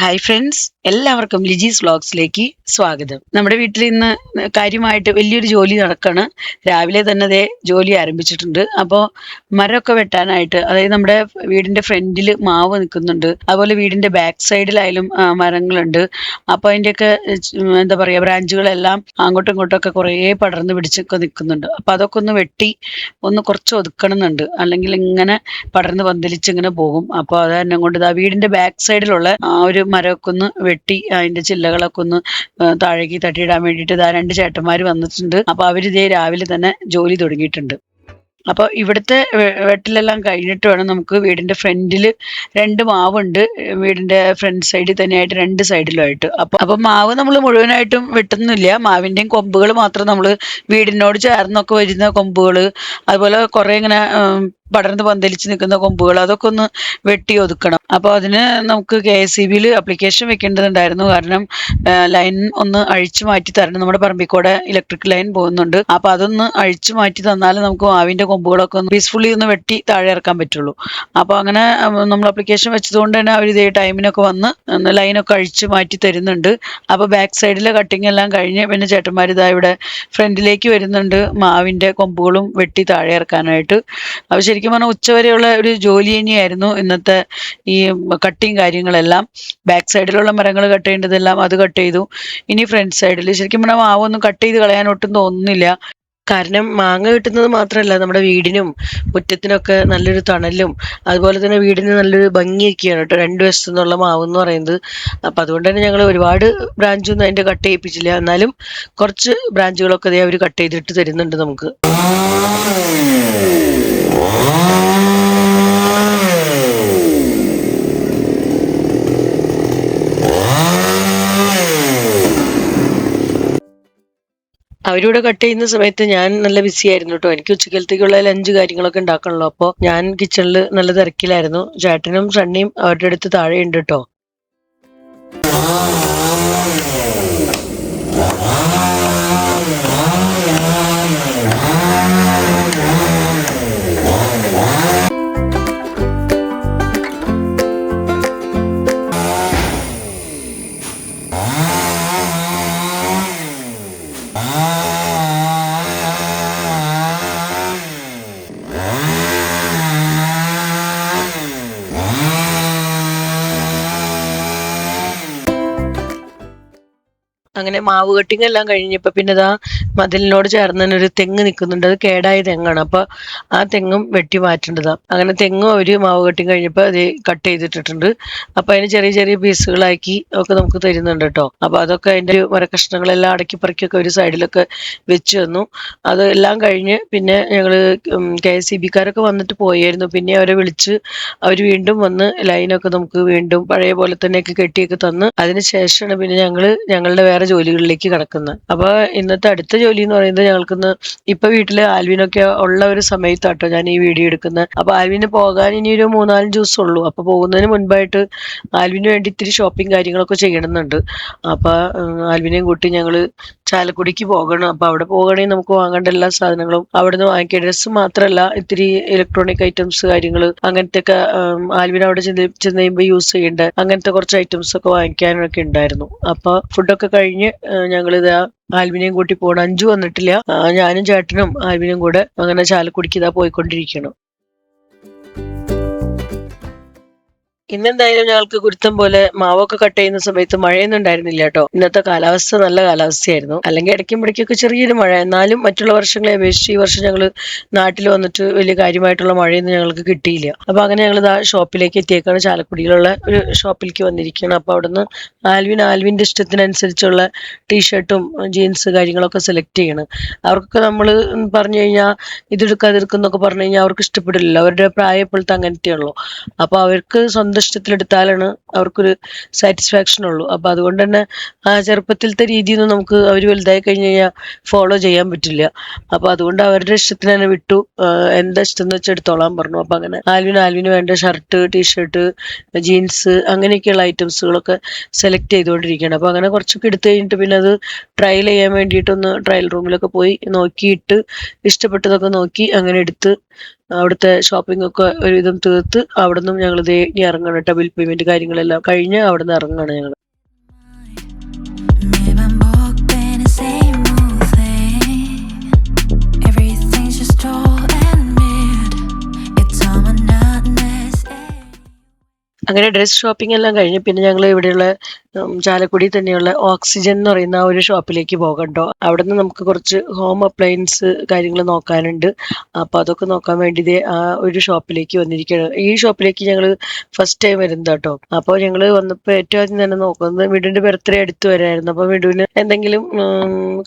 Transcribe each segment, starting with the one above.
Hi friends, എല്ലാവർക്കും ലിജീസ് വ്ളോഗ്സിലേക്ക് സ്വാഗതം. നമ്മുടെ വീട്ടിൽ ഇന്ന് കാര്യമായിട്ട് വലിയൊരു ജോലി നടക്കാണ്. രാവിലെ തന്നെ ദേ ജോലി ആരംഭിച്ചിട്ടുണ്ട്. അപ്പോൾ മരമൊക്കെ വെട്ടാനായിട്ട്, അതായത് നമ്മുടെ വീടിന്റെ ഫ്രണ്ടിൽ മാവ് നിൽക്കുന്നുണ്ട്, അതുപോലെ വീടിന്റെ ബാക്ക് സൈഡിലായാലും മരങ്ങളുണ്ട്. അപ്പോൾ അതിൻ്റെയൊക്കെ എന്താ പറയുക, ബ്രാഞ്ചുകളെല്ലാം അങ്ങോട്ടും ഇങ്ങോട്ടും ഒക്കെ കുറേ പടർന്ന് പിടിച്ചൊക്കെ നിൽക്കുന്നുണ്ട്. അപ്പോൾ അതൊക്കെ ഒന്ന് വെട്ടി ഒന്ന് കുറച്ച് ഒതുക്കണമെന്നുണ്ട്, അല്ലെങ്കിൽ ഇങ്ങനെ പടർന്ന് പന്തലിച്ച് ഇങ്ങനെ പോകും. അപ്പോൾ അത് തന്നെ കൊണ്ട് വീടിന്റെ ബാക്ക് സൈഡിലുള്ള ഒരു മരമൊക്കെ ഒന്ന് വെട്ടി അതിന്റെ ചില്ലകളൊക്കെ ഒന്ന് താഴേക്ക് തട്ടിയിടാൻ വേണ്ടിയിട്ട് രണ്ട് ചേട്ടന്മാർ വന്നിട്ടുണ്ട്. അപ്പൊ അവരിതേ രാവിലെ തന്നെ ജോലി തുടങ്ങിയിട്ടുണ്ട്. അപ്പൊ ഇവിടുത്തെ വെട്ടിലെല്ലാം കഴിഞ്ഞിട്ട് വേണം നമുക്ക് വീടിന്റെ ഫ്രണ്ടില് രണ്ട് മാവുണ്ട്. വീടിന്റെ ഫ്രണ്ട് സൈഡിൽ തന്നെയായിട്ട് രണ്ട് സൈഡിലുമായിട്ട്. അപ്പൊ മാവ് നമ്മൾ മുഴുവനായിട്ടും വെട്ടുന്നില്ല. മാവിന്റെയും കൊമ്പുകൾ മാത്രം നമ്മൾ വീടിനോട് ചേർന്നൊക്കെ വരുന്ന കൊമ്പുകൾ, അതുപോലെ കുറെ ഇങ്ങനെ പടർന്ന് പന്തലിച്ച് നിൽക്കുന്ന കൊമ്പുകൾ, അതൊക്കെ ഒന്ന് വെട്ടി ഒതുക്കണം. അപ്പോൾ അതിന് നമുക്ക് KSEBിയിൽ അപ്ലിക്കേഷൻ വെക്കേണ്ടതുണ്ടായിരുന്നു. കാരണം ലൈൻ ഒന്ന് അഴിച്ചു മാറ്റി തരണം. നമ്മുടെ പറമ്പിക്കൂടെ ഇലക്ട്രിക് ലൈൻ പോകുന്നുണ്ട്. അപ്പോൾ അതൊന്ന് അഴിച്ചു മാറ്റി തന്നാലും നമുക്ക് മാവിന്റെ കൊമ്പുകളൊക്കെ ഒന്ന് പീസ്ഫുള്ളി ഒന്ന് വെട്ടി താഴെ ഇറക്കാൻ പറ്റുള്ളൂ. അപ്പോൾ അങ്ങനെ നമ്മൾ അപ്ലിക്കേഷൻ വെച്ചതുകൊണ്ട് തന്നെ അവർ ഇതേ ടൈമിനൊക്കെ വന്ന് ലൈനൊക്കെ അഴിച്ചു മാറ്റി തരുന്നുണ്ട്. അപ്പോൾ ബാക്ക് സൈഡിലെ കട്ടിങ് എല്ലാം കഴിഞ്ഞ് പിന്നെ ചേട്ടന്മാർ ഇതാ ഇവിടെ ഫ്രണ്ടിലേക്ക് വരുന്നുണ്ട്, മാവിന്റെ കൊമ്പുകളും വെട്ടി താഴെ ഇറക്കാനായിട്ട്. അപ്പോൾ ശരിക്കും പറഞ്ഞാൽ ഉച്ചവരെയുള്ള ഒരു ജോലി തന്നെയായിരുന്നു ഇന്നത്തെ ഈ കട്ടിങ് കാര്യങ്ങളെല്ലാം. ബാക്ക് സൈഡിലുള്ള മരങ്ങൾ കട്ട് ചെയ്യേണ്ടതെല്ലാം അത് കട്ട് ചെയ്തു. ഇനി ഫ്രണ്ട് സൈഡിൽ ശരിക്കും പറഞ്ഞാൽ മാവൊന്നും കട്ട് ചെയ്ത് കളയാൻ ഒട്ടും തോന്നുന്നില്ല. കാരണം മാങ്ങ കിട്ടുന്നത് മാത്രമല്ല, നമ്മുടെ വീടിനും മുറ്റത്തിനൊക്കെ നല്ലൊരു തണലും അതുപോലെ തന്നെ വീടിന് നല്ലൊരു ഭംഗിയൊക്കെയാണ് കേട്ടോ രണ്ട് വശത്തു നിന്നുള്ള മാവ് എന്ന് പറയുന്നത്. അപ്പം അതുകൊണ്ട് തന്നെ ഞങ്ങൾ ഒരുപാട് ബ്രാഞ്ചൊന്നും അതിൻ്റെ കട്ട് ചെയ്യിപ്പിച്ചില്ല. എന്നാലും കുറച്ച് ബ്രാഞ്ചുകളൊക്കെ അവർ കട്ട് ചെയ്തിട്ട് തരുന്നുണ്ട് നമുക്ക്. അവരിവിടെ കട്ട് ചെയ്യുന്ന സമയത്ത് ഞാൻ നല്ല ബിസി ആയിരുന്നു കേട്ടോ. എനിക്ക് ഉച്ചക്കലത്തേക്കുള്ള ലഞ്ച് കാര്യങ്ങളൊക്കെ ഉണ്ടാക്കണല്ലോ. അപ്പോൾ ഞാൻ കിച്ചണിൽ നല്ല തിരക്കിലായിരുന്നു. ചേട്ടനും സണ്ണിയും അവരുടെ അടുത്ത് താഴെ ഉണ്ട് കേട്ടോ. അങ്ങനെ മാവ് കട്ടിങ് എല്ലാം കഴിഞ്ഞപ്പോൾ പിന്നെ ഇതാ മതിലിനോട് ചേർന്ന് തന്നെ ഒരു തെങ്ങ് നിൽക്കുന്നുണ്ട്. അത് കേടായ തെങ്ങാണ്. അപ്പോൾ ആ തെങ്ങും വെട്ടി മാറ്റേണ്ടതാണ്. അങ്ങനെ തെങ്ങും അവർ മാവ് കട്ടിങ് കഴിഞ്ഞപ്പോൾ അത് കട്ട് ചെയ്തിട്ടിട്ടുണ്ട്. അപ്പോൾ അതിന് ചെറിയ ചെറിയ പീസുകളാക്കി ഒക്കെ നമുക്ക് തരുന്നുണ്ട് കേട്ടോ. അപ്പോൾ അതൊക്കെ അതിൻ്റെ മരക്കഷ്ണങ്ങളെല്ലാം അടക്കി പറിക്കൊക്കെ ഒരു സൈഡിലൊക്കെ വെച്ച് തന്നു. അതെല്ലാം കഴിഞ്ഞ് പിന്നെ ഞങ്ങൾ KSEBക്കാരൊക്കെ വന്നിട്ട് പോയായിരുന്നു. പിന്നെ അവരെ വിളിച്ച് അവർ വീണ്ടും വന്ന് ലൈനൊക്കെ നമുക്ക് വീണ്ടും പഴയ പോലെ തന്നെയൊക്കെ കെട്ടിയൊക്കെ തന്ന് അതിന് ശേഷമാണ് പിന്നെ ഞങ്ങളുടെ വേറെ ജോലികളിലേക്ക് കടക്കുന്നത്. അപ്പൊ ഇന്നത്തെ അടുത്ത ജോലി എന്ന് പറയുന്നത്, ഞങ്ങൾക്കിന്ന് ഇപ്പൊ വീട്ടില് ആൽവിനൊക്കെ ഉള്ള ഒരു സമയത്താട്ടോ ഞാൻ ഈ വീഡിയോ എടുക്കുന്നത്. അപ്പൊ ആൽവിന് പോകാൻ ഇനി ഒരു 3-4 ദിവസം ഉള്ളൂ. അപ്പൊ പോകുന്നതിന് മുൻപായിട്ട് ആൽവിന് വേണ്ടി ഇത്തിരി ഷോപ്പിംഗ് കാര്യങ്ങളൊക്കെ ചെയ്യണമെന്നുണ്ട്. അപ്പൊ ആൽവിനെയും കൂട്ടി ഞങ്ങള് ചാലക്കുടിക്ക് പോകണം. അപ്പൊ അവിടെ പോകണമെങ്കിൽ നമുക്ക് വാങ്ങേണ്ട എല്ലാ സാധനങ്ങളും അവിടുന്ന് വാങ്ങിക്കുക. ഡ്രസ്സ് മാത്രമല്ല, ഇത്തിരി ഇലക്ട്രോണിക് ഐറ്റംസ് കാര്യങ്ങൾ അങ്ങനത്തെ ഒക്കെ ആൽവിൻ അവിടെ ചെന്ന് കഴിയുമ്പോൾ യൂസ് ചെയ്യേണ്ട അങ്ങനത്തെ കുറച്ച് ഐറ്റംസ് ഒക്കെ വാങ്ങിക്കാനൊക്കെ ഉണ്ടായിരുന്നു. അപ്പൊ ഫുഡൊക്കെ കഴിഞ്ഞ് ഞങ്ങളിത് ആൽവിനെയും കൂട്ടി പോകണം. അഞ്ചു വന്നിട്ടില്ല. ഞാനും ചേട്ടനും ആൽവിനും കൂടെ അങ്ങനെ ചാലക്കുടിക്ക് ഇതാ പോയിക്കൊണ്ടിരിക്കണം. ഇന്നെന്തായാലും ഞങ്ങൾക്ക് ഗുരുത്തം പോലെ മാവൊക്കെ കട്ട് ചെയ്യുന്ന സമയത്ത് മഴയൊന്നും ഉണ്ടായിരുന്നില്ല കേട്ടോ. ഇന്നത്തെ കാലാവസ്ഥ നല്ല കാലാവസ്ഥയായിരുന്നു. അല്ലെങ്കിൽ ഇടയ്ക്കും ഇടയ്ക്കൊക്കെ ചെറിയൊരു മഴ. എന്നാലും മറ്റുള്ള വർഷങ്ങളെ അപേക്ഷിച്ച് ഈ വർഷം ഞങ്ങൾ നാട്ടിൽ വന്നിട്ട് വലിയ കാര്യമായിട്ടുള്ള മഴയൊന്നും ഞങ്ങൾക്ക് കിട്ടിയില്ല. അപ്പൊ അങ്ങനെ ഞങ്ങൾ ഇതാ ഷോപ്പിലേക്ക് എത്തിയേക്കാണ്. ചാലക്കുടിയിലുള്ള ഒരു ഷോപ്പിലേക്ക് വന്നിരിക്കുകയാണ്. അപ്പൊ അവിടുന്ന് ആൽവിന്റെ ഇഷ്ടത്തിനനുസരിച്ചുള്ള ടീഷർട്ടും ജീൻസ് കാര്യങ്ങളൊക്കെ സെലക്ട് ചെയ്യണം. അവർക്കൊക്കെ നമ്മൾ പറഞ്ഞു കഴിഞ്ഞാൽ ഇതെടുക്കാതിരിക്കുന്നൊക്കെ പറഞ്ഞു കഴിഞ്ഞാൽ അവർക്ക് ഇഷ്ടപ്പെടില്ല. അവരുടെ പ്രായപ്പോഴത്തെ അങ്ങനത്തെയുള്ളൂ. അപ്പൊ അവർക്ക് സ്വന്തം ഇഷ്ടത്തിലെടുത്താലാണ് അവർക്കൊരു സാറ്റിസ്ഫാക്ഷൻ ഉള്ളൂ. അപ്പൊ അതുകൊണ്ട് തന്നെ ആ ചെറുപ്പത്തിലത്തെ രീതിയൊന്നും നമുക്ക് അവർ വലുതായി കഴിഞ്ഞ് കഴിഞ്ഞാൽ ഫോളോ ചെയ്യാൻ പറ്റില്ല. അപ്പൊ അതുകൊണ്ട് അവരുടെ ഇഷ്ടത്തിന് തന്നെ വിട്ടു. എന്താ ഇഷ്ടം എന്ന് വെച്ചാൽ എടുത്തോളാൻ പറഞ്ഞു. അപ്പൊ അങ്ങനെ ആൽവിന് വേണ്ട ഷർട്ട്, ടീഷർട്ട്, ജീൻസ് അങ്ങനെയൊക്കെയുള്ള ഐറ്റംസുകളൊക്കെ സെലക്ട് ചെയ്തുകൊണ്ടിരിക്കുകയാണ്. അപ്പൊ അങ്ങനെ കുറച്ചൊക്കെ എടുത്തു കഴിഞ്ഞിട്ട് പിന്നെ അത് ട്രയൽ ചെയ്യാൻ വേണ്ടിയിട്ടൊന്ന് ട്രയൽ റൂമിലൊക്കെ പോയി നോക്കിയിട്ട് ഇഷ്ടപ്പെട്ടതൊക്കെ നോക്കി അങ്ങനെ എടുത്ത് അവിടുത്തെ ഷോപ്പിംഗ് ഒക്കെ ഒരുവിധം തീർത്ത് അവിടെ നിന്നും ഞങ്ങൾ ഇനി ഇറങ്ങണം കേട്ടോ. ബിൽ പേയ്മെന്റ് കാര്യങ്ങളെല്ലാം കഴിഞ്ഞ് അവിടെ നിന്ന് ഇറങ്ങണം ഞങ്ങൾ. അങ്ങനെ ഡ്രസ് ഷോപ്പിംഗ് എല്ലാം കഴിഞ്ഞ് പിന്നെ ഞങ്ങൾ ഇവിടെയുള്ള ചാലക്കുടി തന്നെയുള്ള ഓക്സിജൻ എന്ന് പറയുന്ന ആ ഒരു ഷോപ്പിലേക്ക് പോകണ്ടോ. അവിടെ നിന്ന് നമുക്ക് കുറച്ച് ഹോം അപ്ലയൻസ് കാര്യങ്ങൾ നോക്കാനുണ്ട്. അപ്പൊ അതൊക്കെ നോക്കാൻ വേണ്ടി ആ ഒരു ഷോപ്പിലേക്ക് വന്നിരിക്കുകയാണ്. ഈ ഷോപ്പിലേക്ക് ഞങ്ങൾ ഫസ്റ്റ് ടൈം വരുന്നത് കേട്ടോ. അപ്പോൾ ഞങ്ങൾ വന്നപ്പോൾ ഏറ്റവും ആദ്യം തന്നെ നോക്കുന്നത് മിടുവിന്റെ ബർത്ത്ഡേ അടുത്ത് വരായിരുന്നു. അപ്പൊ മിടുവിന് എന്തെങ്കിലും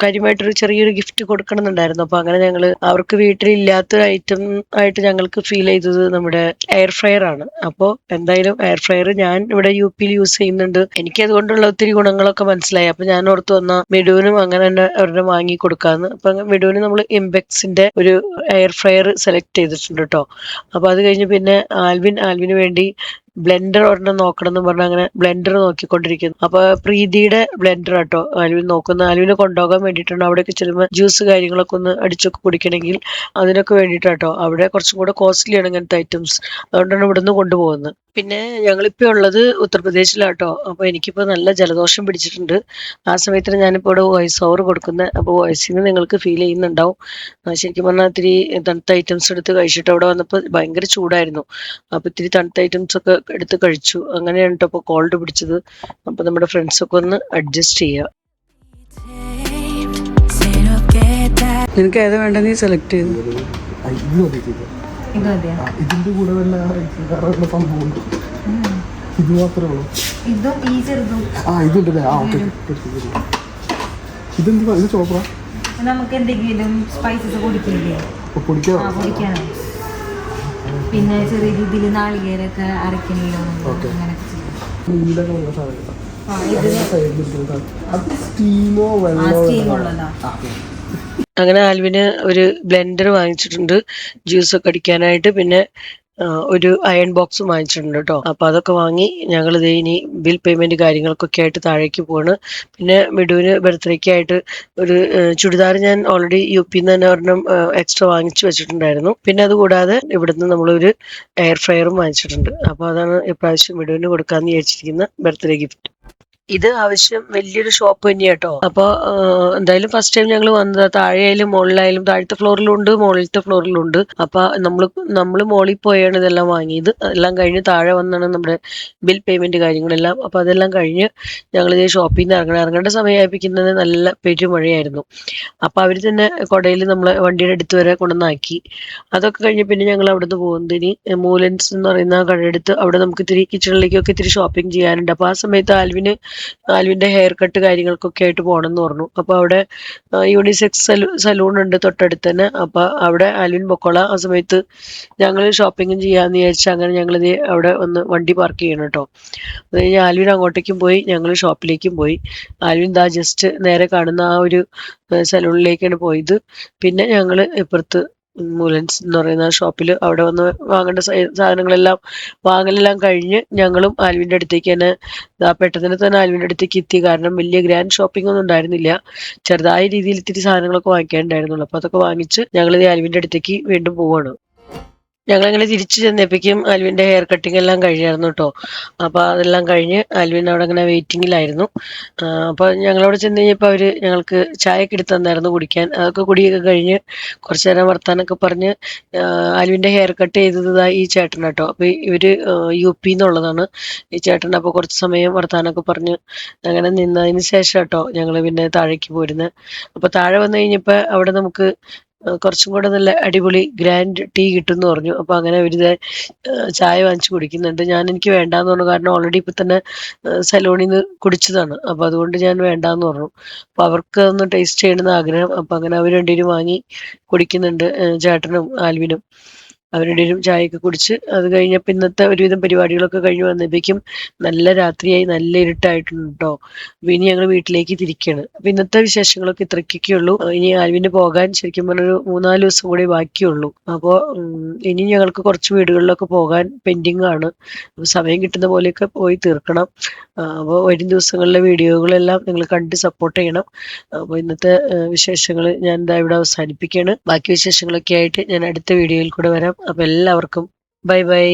കാര്യമായിട്ടൊരു ചെറിയൊരു ഗിഫ്റ്റ് കൊടുക്കണമെന്നുണ്ടായിരുന്നു. അപ്പൊ അങ്ങനെ ഞങ്ങൾ അവർക്ക് വീട്ടിലില്ലാത്തൊരു ഐറ്റം ആയിട്ട് ഞങ്ങൾക്ക് ഫീൽ ചെയ്തത് നമ്മുടെ എയർ ഫ്രയർ ആണ്. അപ്പോൾ എന്തായാലും എയർ ഫ്രയർ ഞാൻ ഇവിടെ UP യൂസ് ചെയ്യുന്നുണ്ട്, എനിക്ക് അതുകൊണ്ടുള്ള ഒത്തിരി ഗുണങ്ങളൊക്കെ മനസ്സിലായി. അപ്പൊ ഞാൻ ഓർത്ത് വന്ന മിഡുവിനും അങ്ങനെ തന്നെ ഒരെണ്ണം വാങ്ങി കൊടുക്കാന്ന്. അപ്പൊ മിഡുവിന് നമ്മൾ ഇംപെക്സിന്റെ ഒരു എയർ ഫ്രയർ സെലക്ട് ചെയ്തിട്ടുണ്ട് കേട്ടോ. അപ്പൊ അത് കഴിഞ്ഞ് പിന്നെ ആൽവിന് വേണ്ടി ബ്ലെൻഡർ ഒരെണ്ണം നോക്കണം എന്ന് പറഞ്ഞാൽ അങ്ങനെ ബ്ലെൻഡർ നോക്കിക്കൊണ്ടിരിക്കുന്നു. അപ്പൊ പ്രീതിയുടെ ബ്ലെൻഡർ കേട്ടോ ആൽവിൻ നോക്കുന്ന. ആൽവിനെ കൊണ്ടുപോകാൻ വേണ്ടിയിട്ടാണ്. അവിടെയൊക്കെ ചെല്ലുമ്പോൾ ജ്യൂസ് കാര്യങ്ങളൊക്കെ ഒന്ന് അടിച്ചൊക്കെ കുടിക്കണമെങ്കിൽ അതിനൊക്കെ വേണ്ടിയിട്ടാട്ടോ. അവിടെ കുറച്ചും കൂടെ കോസ്റ്റ്ലി ആണ് ഇങ്ങനത്തെ ഐറ്റംസ്, അതുകൊണ്ടാണ് ഇവിടുന്ന് കൊണ്ടുപോകുന്നത്. പിന്നെ ഞങ്ങളിപ്പോ ഉള്ളത് ഉത്തർപ്രദേശിലാട്ടോ. അപ്പൊ എനിക്കിപ്പോ നല്ല ജലദോഷം പിടിച്ചിട്ടുണ്ട്. ആ സമയത്തിന് ഞാനിപ്പോ ഇവിടെ വോയിസ് ഓവർ കൊടുക്കുന്നത്. അപ്പൊ വോയിസിന് നിങ്ങൾക്ക് ഫീൽ ചെയ്യുന്നുണ്ടാവും. ശരിക്കും പറഞ്ഞാൽ ഇത്തിരി തണുത്ത ഐറ്റംസ് എടുത്ത് കഴിച്ചിട്ട് അവിടെ വന്നപ്പോൾ ഭയങ്കര ചൂടായിരുന്നു. അപ്പൊ ഇത്തിരി തണുത്ത ഐറ്റംസ് ഒക്കെ എടുത്ത് കഴിച്ചു. അങ്ങനെയാണ് കേട്ടോ ഇപ്പൊ കോൾഡ് പിടിച്ചത്. അപ്പൊ നമ്മുടെ ഫ്രണ്ട്സ് ഒക്കെ ഒന്ന് അഡ്ജസ്റ്റ് ചെയ്യാം. നിനക്ക് ഏതാ വേണ്ട നീ സെലക്ട് ചെയ്തു. ഇതിന്റെ കൂടെ വല്ല സംഭവം ഇത് മാത്രമേ ഉള്ളൂ. ഇതുണ്ടല്ലേ. ഇതെന്താ ഇത് ചോപ്ര? നമുക്ക് എന്തെങ്കിലും സ്പൈസസ് പൊടിക്കില്ലേ? പൊടിക്കാനോ? പിന്നെ ചെറിയ രീതിയിൽ നാളികേരൊക്കെ അരക്കണല്ലോ. അങ്ങനെ ആൽവിന് ഒരു ബ്ലെൻഡർ വാങ്ങിച്ചിട്ടുണ്ട് ജ്യൂസ് ഒക്കെ അടിക്കാനായിട്ട്. പിന്നെ ഒരു അയൺ ബോക്സും വാങ്ങിച്ചിട്ടുണ്ട് കേട്ടോ. അപ്പൊ അതൊക്കെ വാങ്ങി ഞങ്ങൾ ഇനി ബിൽ പേയ്മെന്റ് കാര്യങ്ങൾക്കൊക്കെ ആയിട്ട് താഴേക്ക് പോവാണ്. പിന്നെ മിഡുവിന് ബർത്ത്ഡേക്ക് ആയിട്ട് ഒരു ചുരിദാർ ഞാൻ ഓൾറെഡി UP നിന്ന് തന്നെ ഒരെണ്ണം എക്സ്ട്രാ വാങ്ങിച്ചു വെച്ചിട്ടുണ്ടായിരുന്നു. പിന്നെ അതുകൂടാതെ ഇവിടുന്ന് നമ്മളൊരു എയർ ഫ്രയറും വാങ്ങിച്ചിട്ടുണ്ട്. അപ്പൊ അതാണ് ഇപ്രാവശ്യം മിഡുവിന് കൊടുക്കാന്ന് വിചാരിച്ചിരിക്കുന്ന ബർത്ത്ഡേ ഗിഫ്റ്റ്. ഇത് ആവശ്യം വലിയൊരു ഷോപ്പ് തന്നെയാട്ടോ. അപ്പൊ എന്തായാലും ഫസ്റ്റ് ടൈം ഞങ്ങൾ വന്നത് താഴെയായാലും മുകളിലായാലും താഴത്തെ ഫ്ലോറിലും ഉണ്ട് മുകളിലത്തെ ഫ്ലോറിലും ഉണ്ട്. അപ്പൊ നമ്മള് മുകളിൽ പോയാണ് ഇതെല്ലാം വാങ്ങിയത്. എല്ലാം കഴിഞ്ഞ് താഴെ വന്നാണ് നമ്മുടെ ബിൽ പേയ്മെന്റ് കാര്യങ്ങളെല്ലാം. അപ്പൊ അതെല്ലാം കഴിഞ്ഞ് ഞങ്ങൾ ഇതേ ഷോപ്പിൽ നിന്ന് ഇറങ്ങേണ്ട സമയമായിപ്പിക്കുന്നത് നല്ല പെരുമഴയായിരുന്നു. അപ്പൊ അവര് തന്നെ കൊടയിൽ നമ്മളെ വണ്ടിയുടെ അടുത്ത് വരെ കൊണ്ടുവന്നാക്കി. അതൊക്കെ കഴിഞ്ഞ് പിന്നെ ഞങ്ങൾ അവിടുന്ന് പോകുന്നത് ഇനി മൂലൻസ് എന്ന് പറയുന്ന കടയെടുത്ത് അവിടെ നമുക്ക് ഇത്തിരി കിച്ചണിലേക്കൊക്കെ ഇത്തിരി ഷോപ്പിംഗ് ചെയ്യാനുണ്ട്. അപ്പൊ ആ സമയത്ത് ആൽവിന്റെ ഹെയർ കട്ട് കാര്യങ്ങൾക്കൊക്കെ ആയിട്ട് പോകണം എന്ന് പറഞ്ഞു. അപ്പൊ അവിടെ യൂണിസെക്സ് സലൂൺ ഉണ്ട് തൊട്ടടുത്ത് തന്നെ. അപ്പൊ അവിടെ ആൽവിൻ പൊക്കോളാം. ആ സമയത്ത് ഞങ്ങൾ ഷോപ്പിംഗും ചെയ്യാന്ന് വിചാരിച്ച അങ്ങനെ ഞങ്ങളിത് അവിടെ ഒന്ന് വണ്ടി പാർക്ക് ചെയ്യണം കേട്ടോ. അത് കഴിഞ്ഞ് ആൽവിൻ അങ്ങോട്ടേക്കും പോയി ഞങ്ങൾ ഷോപ്പിലേക്കും പോയി. ആൽവിൻ ദാ ജസ്റ്റ് നേരെ കാണുന്ന ആ ഒരു സലൂണിലേക്കാണ് പോയത്. പിന്നെ ഞങ്ങൾ ഇപ്പുറത്ത് മൂലൻസ് എന്ന് പറയുന്ന ഷോപ്പിൽ അവിടെ വന്ന് വാങ്ങേണ്ട സാധനങ്ങളെല്ലാം വാങ്ങലെല്ലാം കഴിഞ്ഞ് ഞങ്ങളും ആൽവിന്റെ അടുത്തേക്ക് തന്നെ പെട്ടെന്ന് തന്നെ ആൽവിന്റെ അടുത്തേക്ക് എത്തി. കാരണം വലിയ ഗ്രാൻഡ് ഷോപ്പിംഗ് ഒന്നും ഉണ്ടായിരുന്നില്ല. ചെറുതായ രീതിയിൽ ഇത്തിരി സാധനങ്ങളൊക്കെ വാങ്ങിക്കാനുണ്ടായിരുന്നുള്ളൂ. അപ്പൊ അതൊക്കെ വാങ്ങിച്ച് ഞങ്ങൾ ആൽവിന്റെ അടുത്തേക്ക് വീണ്ടും പോവാണ്. ഞങ്ങളങ്ങനെ തിരിച്ചു ചെന്നപ്പോഴേക്കും ആൽവിന്റെ ഹെയർ കട്ടിങ് എല്ലാം കഴിഞ്ഞായിരുന്നു കേട്ടോ. അപ്പൊ അതെല്ലാം കഴിഞ്ഞ് ആൽവിൻ അവിടെ അങ്ങനെ വെയിറ്റിംഗിലായിരുന്നു. അപ്പൊ ഞങ്ങളവിടെ ചെന്ന് കഴിഞ്ഞപ്പോ അവര് ഞങ്ങൾക്ക് ചായയൊക്കെ എടുത്ത് തന്നായിരുന്നു കുടിക്കാൻ. അതൊക്കെ കുടിയൊക്കെ കഴിഞ്ഞ് കുറച്ചു നേരം വർത്താനൊക്കെ പറഞ്ഞ് ആൽവിന്റെ ഹെയർ കട്ട് ചെയ്തത് ഈ ചേട്ടൻ കേട്ടോ. അപ്പൊ ഇവര് UP എന്നുള്ളതാണ് ഈ ചേട്ടൻ. അപ്പൊ കുറച്ച് സമയം വർത്താനൊക്കെ പറഞ്ഞ് അങ്ങനെ നിന്നതിന് ശേഷം കേട്ടോ ഞങ്ങള് പിന്നെ താഴേക്ക് പോരുന്നത്. അപ്പൊ താഴെ വന്നു കഴിഞ്ഞപ്പോ അവിടെ നമുക്ക് കുറച്ചും കൂടെ നല്ല അടിപൊളി ഗ്രാൻഡ് ടീ കിട്ടുമെന്ന് പറഞ്ഞു. അപ്പൊ അങ്ങനെ ഒരു ചായ വാങ്ങിച്ചു കുടിക്കുന്നുണ്ട്. എനിക്ക് വേണ്ടാന്ന് പറഞ്ഞു. കാരണം ഓൾറെഡി ഇപ്പൊ തന്നെ സലൂണിൽ നിന്ന് കുടിച്ചതാണ്. അപ്പൊ അതുകൊണ്ട് ഞാൻ വേണ്ടാന്ന് പറഞ്ഞു. അപ്പൊ അവർക്ക് ഒന്ന് ടേസ്റ്റ് ചെയ്യണമെന്ന് ആഗ്രഹം. അപ്പൊ അങ്ങനെ അവർ രണ്ടുപേരും വാങ്ങി കുടിക്കുന്നുണ്ട്. ചേട്ടനും ആൽവിനും അവർ രണ്ടുപേരും ചായയൊക്കെ കുടിച്ച് അത് കഴിഞ്ഞപ്പോൾ ഇന്നത്തെ ഒരുവിധം പരിപാടികളൊക്കെ കഴിഞ്ഞ് വന്നപ്പോഴേക്കും നല്ല രാത്രിയായി, നല്ല ഇരുട്ടായിട്ടുണ്ട് കേട്ടോ. അപ്പൊ ഇനി ഞങ്ങൾ വീട്ടിലേക്ക് തിരിക്കുകയാണ്. അപ്പൊ ഇന്നത്തെ വിശേഷങ്ങളൊക്കെ ഇത്രയ്ക്കൊക്കെ ഉള്ളൂ. ഇനി ആൽവിന് പോകാൻ ശരിക്കും പറഞ്ഞൊരു 3-4 ദിവസം കൂടി ബാക്കിയുള്ളൂ. അപ്പോൾ ഇനി ഞങ്ങൾക്ക് കുറച്ച് വീടുകളിലൊക്കെ പോകാൻ പെൻഡിങ് ആണ്. അപ്പൊ സമയം കിട്ടുന്ന പോലെയൊക്കെ പോയി തീർക്കണം. അപ്പോൾ വരും ദിവസങ്ങളിലെ വീഡിയോകളെല്ലാം നിങ്ങൾ കണ്ട് സപ്പോർട്ട് ചെയ്യണം. അപ്പോൾ ഇന്നത്തെ വിശേഷങ്ങൾ ഞാൻ ഇവിടെ അവസാനിപ്പിക്കുകയാണ്. ബാക്കി വിശേഷങ്ങളൊക്കെ ആയിട്ട് ഞാൻ അടുത്ത വീഡിയോയിൽ കൂടെ വരാം. അപ്പൊ എല്ലാവർക്കും ബൈ ബൈ.